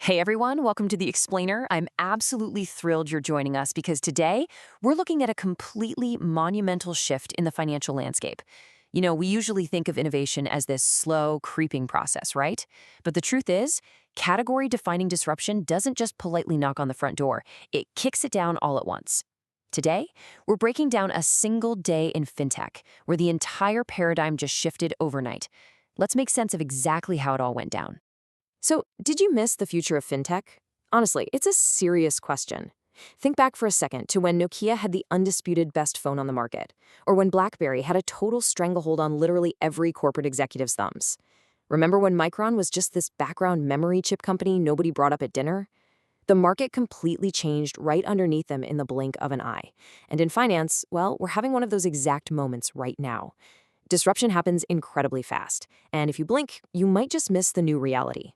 Hey everyone, welcome to The Explainer. I'm absolutely thrilled you're joining us because today we're looking at a completely monumental shift in the financial landscape. We usually think of innovation as this slow, creeping process, right? But the truth is, category-defining disruption doesn't just politely knock on the front door, it kicks it down all at once. Today, we're breaking down a single day in fintech, where the entire paradigm just shifted overnight. Let's make sense of exactly how it all went down. So, did you miss the future of fintech? Honestly, it's a serious question. Think back for a second to when Nokia had the undisputed best phone on the market, or when BlackBerry had a total stranglehold on literally every corporate executive's thumbs. Remember when Micron was just this background memory chip company nobody brought up at dinner? The market completely changed right underneath them in the blink of an eye. And in finance, well, we're having one of those exact moments right now. Disruption happens incredibly fast, and if you blink, you might just miss the new reality.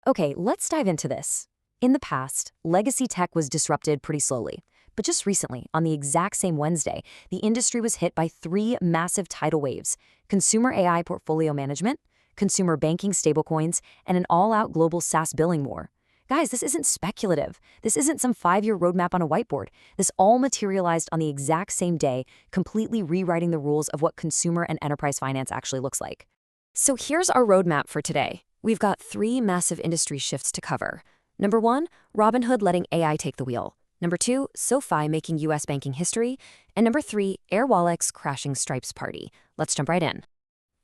Okay, let's dive into this. In the past, legacy tech was disrupted pretty slowly. But just recently, on the exact same Wednesday, the industry was hit by three massive tidal waves: consumer AI portfolio management, consumer banking stablecoins, and an all-out global SaaS billing war. Guys, this isn't speculative. This isn't some 5-year roadmap on a whiteboard. This all materialized on the exact same day, completely rewriting the rules of what consumer and enterprise finance actually looks like. So here's our roadmap for today. We've got three massive industry shifts to cover. Number one, Robinhood letting AI take the wheel. Number two, SoFi making US banking history. And number three, Airwallex crashing Stripe's party. Let's jump right in.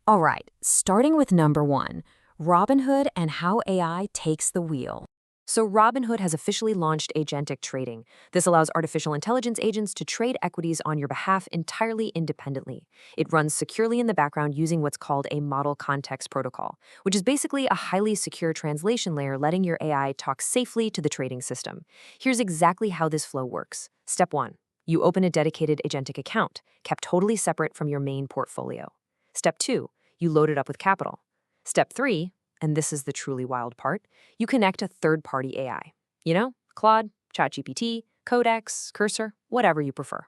All right, starting with number one, Robinhood and how AI takes the wheel. So Robinhood has officially launched agentic trading. This allows artificial intelligence agents to trade equities on your behalf entirely independently. It runs securely in the background using what's called a model context protocol, which is basically a highly secure translation layer letting your AI talk safely to the trading system. Here's exactly how this flow works. Step one, you open a dedicated agentic account, kept totally separate from your main portfolio. Step two, you load it up with capital. Step three, and this is the truly wild part, you connect a third-party AI. Claude, ChatGPT, Codex, Cursor, whatever you prefer.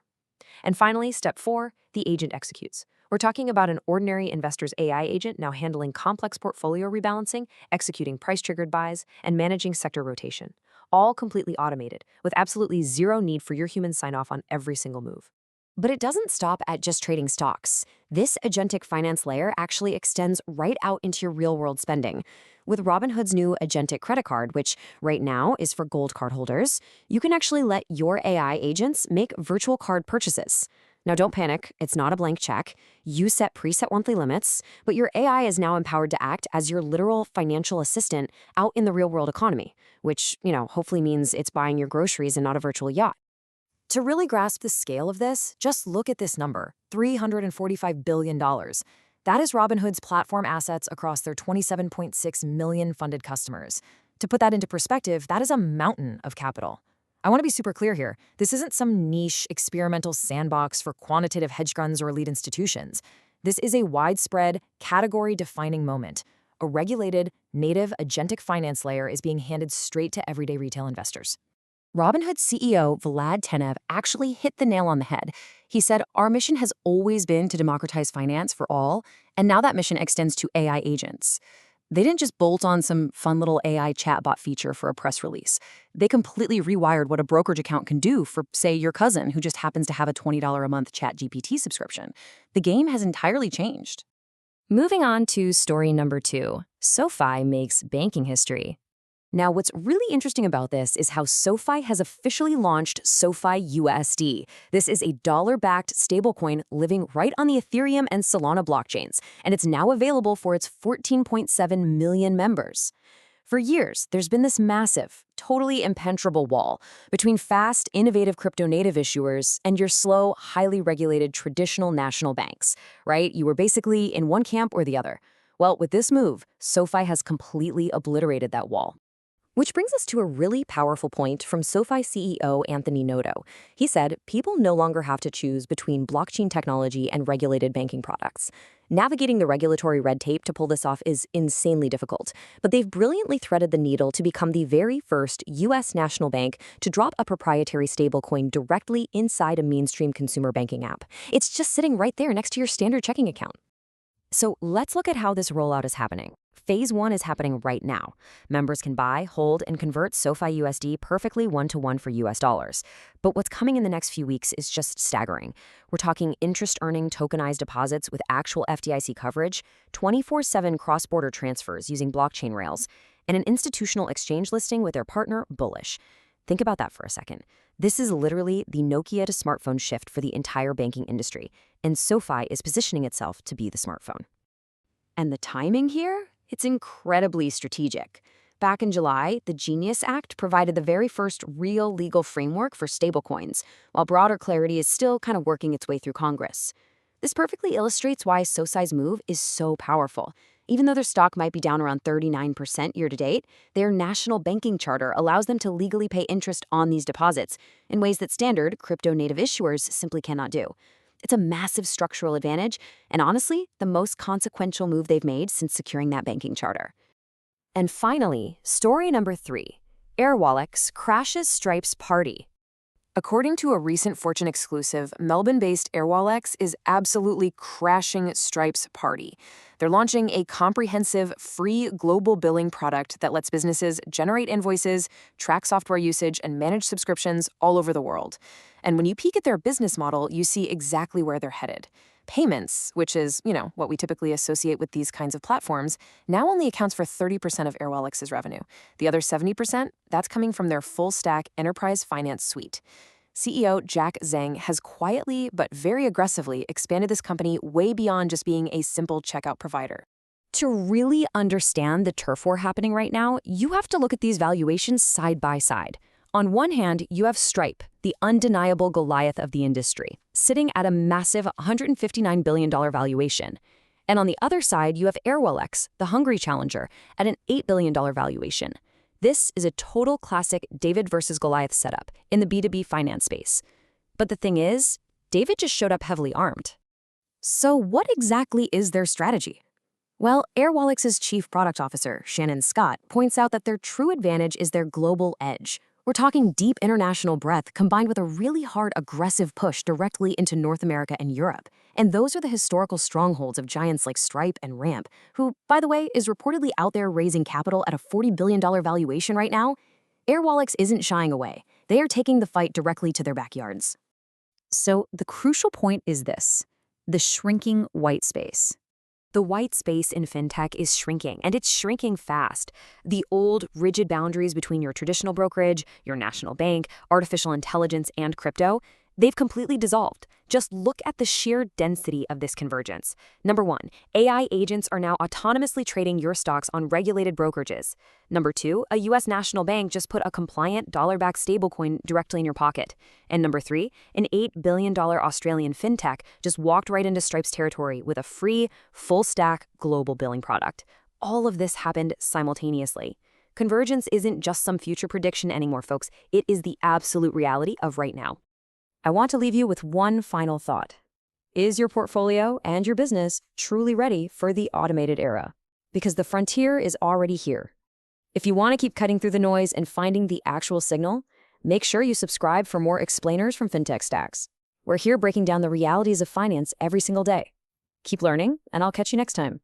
And finally, step four, the agent executes. We're talking about an ordinary investor's AI agent now handling complex portfolio rebalancing, executing price-triggered buys, and managing sector rotation. All completely automated, with absolutely zero need for your human sign-off on every single move. But it doesn't stop at just trading stocks. This agentic finance layer actually extends right out into your real-world spending. With Robinhood's new agentic credit card, which right now is for gold card holders, you can actually let your AI agents make virtual card purchases. Now don't panic, it's not a blank check. You set preset monthly limits, but your AI is now empowered to act as your literal financial assistant out in the real-world economy, which, hopefully means it's buying your groceries and not a virtual yacht. To really grasp the scale of this, just look at this number, $345 billion. That is Robinhood's platform assets across their 27.6 million funded customers. To put that into perspective, that is a mountain of capital. I want to be super clear here. This isn't some niche experimental sandbox for quantitative hedge funds or elite institutions. This is a widespread, category-defining moment. A regulated, native agentic finance layer is being handed straight to everyday retail investors. Robinhood CEO Vlad Tenev actually hit the nail on the head. He said, "Our mission has always been to democratize finance for all, and now that mission extends to AI agents." They didn't just bolt on some fun little AI chatbot feature for a press release. They completely rewired what a brokerage account can do for, say, your cousin who just happens to have a $20 a month ChatGPT subscription. The game has entirely changed. Moving on to story number two, SoFi makes banking history. Now, what's really interesting about this is how SoFi has officially launched SoFiUSD. This is a dollar-backed stablecoin living right on the Ethereum and Solana blockchains, and it's now available for its 14.7 million members. For years, there's been this massive, totally impenetrable wall between fast, innovative crypto-native issuers and your slow, highly regulated traditional national banks, right? You were basically in one camp or the other. Well, with this move, SoFi has completely obliterated that wall. Which brings us to a really powerful point from SoFi CEO Anthony Noto. He said, people no longer have to choose between blockchain technology and regulated banking products. Navigating the regulatory red tape to pull this off is insanely difficult, but they've brilliantly threaded the needle to become the very first U.S. national bank to drop a proprietary stablecoin directly inside a mainstream consumer banking app. It's just sitting right there next to your standard checking account. So let's look at how this rollout is happening. Phase 1 is happening right now. Members can buy, hold, and convert SoFiUSD perfectly one-to-one for US dollars. But what's coming in the next few weeks is just staggering. We're talking interest-earning tokenized deposits with actual FDIC coverage, 24/7 cross-border transfers using blockchain rails, and an institutional exchange listing with their partner, Bullish. Think about that for a second. This is literally the Nokia to smartphone shift for the entire banking industry, and SoFi is positioning itself to be the smartphone. And the timing here? It's incredibly strategic. Back in July, the Genius Act provided the very first real legal framework for stablecoins, while broader clarity is still kind of working its way through Congress. This perfectly illustrates why SoFi's move is so powerful. Even though their stock might be down around 39% year to date, their national banking charter allows them to legally pay interest on these deposits in ways that standard crypto-native issuers simply cannot do. It's a massive structural advantage, and honestly, the most consequential move they've made since securing that banking charter. And finally, story number 3. Airwallex crashes Stripe's party. According to a recent Fortune exclusive, Melbourne-based Airwallex is absolutely crashing Stripe's party. They're launching a comprehensive, free global billing product that lets businesses generate invoices, track software usage, and manage subscriptions all over the world. And when you peek at their business model, you see exactly where they're headed. Payments, which is, what we typically associate with these kinds of platforms, now only accounts for 30% of Airwallex's revenue. The other 70%, that's coming from their full-stack enterprise finance suite. CEO Jack Zhang has quietly but very aggressively expanded this company way beyond just being a simple checkout provider. To really understand the turf war happening right now, you have to look at these valuations side by side. On one hand, you have Stripe, the undeniable Goliath of the industry, sitting at a massive $159 billion valuation. And on the other side, you have Airwallex, the hungry challenger, at an $8 billion valuation. This is a total classic David versus Goliath setup in the B2B finance space. But the thing is, David just showed up heavily armed. So what exactly is their strategy? Well, Airwallex's chief product officer, Shannon Scott, points out that their true advantage is their global edge. We're talking deep international breadth combined with a really hard, aggressive push directly into North America and Europe. And those are the historical strongholds of giants like Stripe and Ramp, who, by the way, is reportedly out there raising capital at a $40 billion valuation right now. Airwallex isn't shying away. They are taking the fight directly to their backyards. So the crucial point is this: the shrinking white space. The white space in fintech is shrinking, and it's shrinking fast. The old, rigid boundaries between your traditional brokerage, your national bank, artificial intelligence, and crypto, they've completely dissolved. Just look at the sheer density of this convergence. Number 1, AI agents are now autonomously trading your stocks on regulated brokerages. Number 2, a U.S. national bank just put a compliant dollar-backed stablecoin directly in your pocket. And number 3, an $8 billion Australian fintech just walked right into Stripe's territory with a free, full-stack global billing product. All of this happened simultaneously. Convergence isn't just some future prediction anymore, folks. It is the absolute reality of right now. I want to leave you with one final thought. Is your portfolio and your business truly ready for the automated era? Because the frontier is already here. If you want to keep cutting through the noise and finding the actual signal, make sure you subscribe for more explainers from Fintech Stacks. We're here breaking down the realities of finance every single day. Keep learning, and I'll catch you next time.